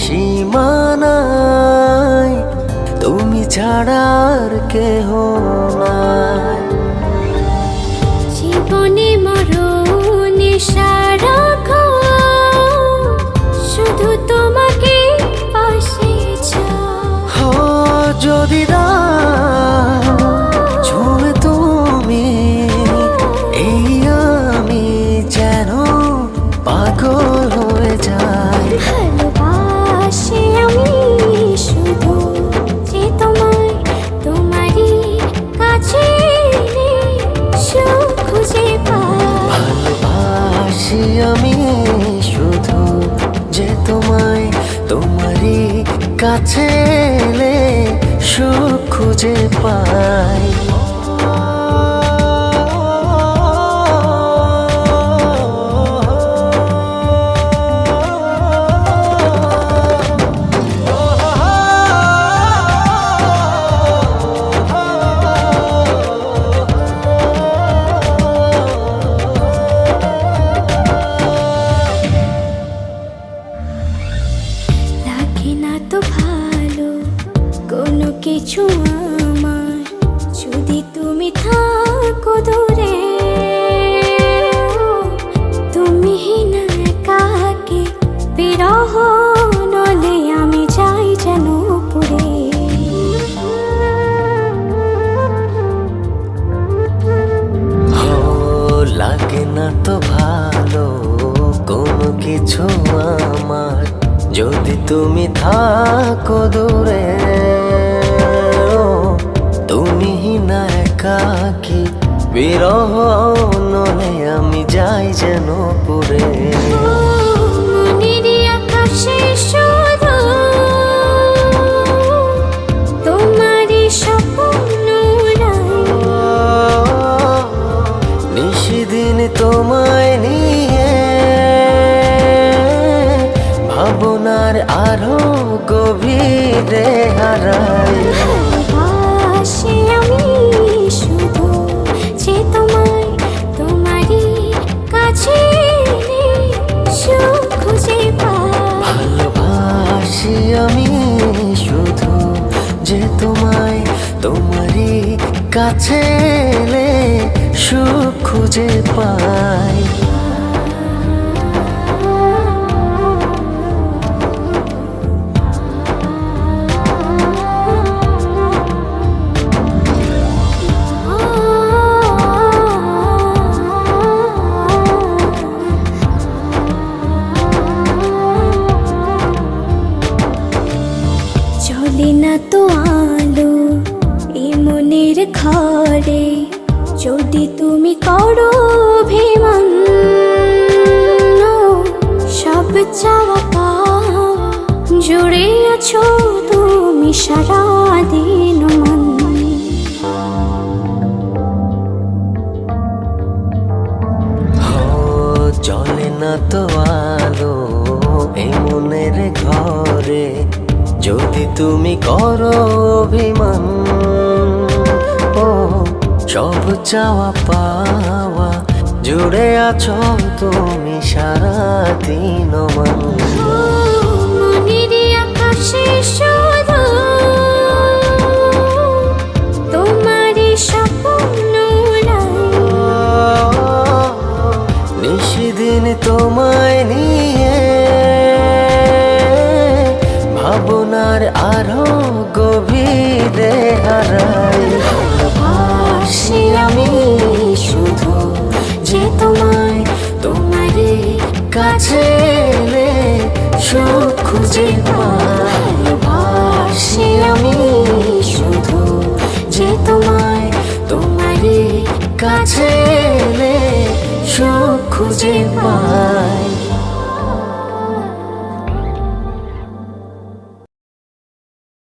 সীমানায় তুমি ছাড়া আর কেহ নাই। জীবনে মরণে সারাক্ষণ শুধু তোমাকে পাশে চাই। যদি ছুঁয়ে তুমি এই আমি যেন পাগল হয়ে যাই। ভালোবাসি আমি শুধু যে তোমায়, তোমারই কাছে সুখ খুঁজে পাই। ভালোবাসি আমি শুধু যে তোমায়, তোমারই কাছে এলে সুখ খুঁজে পাই। লাগে না তো ভালো কোনো কিছু আমার, যদি তুমি থাকো দূরে। তুমি না একাকে বিরহ নলে আমি যাই যেন পুরে। লাগে না তো ভালো কোনো কিছু আমার, যদি তুমি থাকো দূরে। তুমি না একাকি বিরহ নলে আমি যাই যেন পুরে। মনের আকাশে শুধু তোমারই স্বপ্ন নিশিদিন তোমায় নিয়ে ভাবনার আরো গভীরে হারাই। ভালোবাসি আমি শুধু যে তোমায়, তোমারই কাছে সুখ খুঁজে পাই। ভালোবাসি আমি শুধু যে তোমায়, তোমারই কাছে এলে সুখ খুঁজে পাই। চলে না তো আলো এই মনের ঘরে, যদি তুমি করো অভিমান। সব চাওয়া পাওয়া জুড়ে আছো তুমি সারাদিন মন। চলে না তো আলো এই মনের ঘরে, যদি তুমি করো অভিমান। সব চাওয়া পাওয়া জুড়ে আছো তুমি সারাদিন মন। মনের আকাশে শুধু তোমারই স্বপ্ন নিশিদিন তোমায় নিয়ে ভাবনার আরো গভীরে হারাই। ভালোবাসি আমি শুধু যে তোমায়, তোমারই কাছে এলে সুখ খুঁজে পাই। ভালোবাসি আমি শুধু যে তোমায়, তোমারই কাছে এলে সুখ খুঁজে পাই।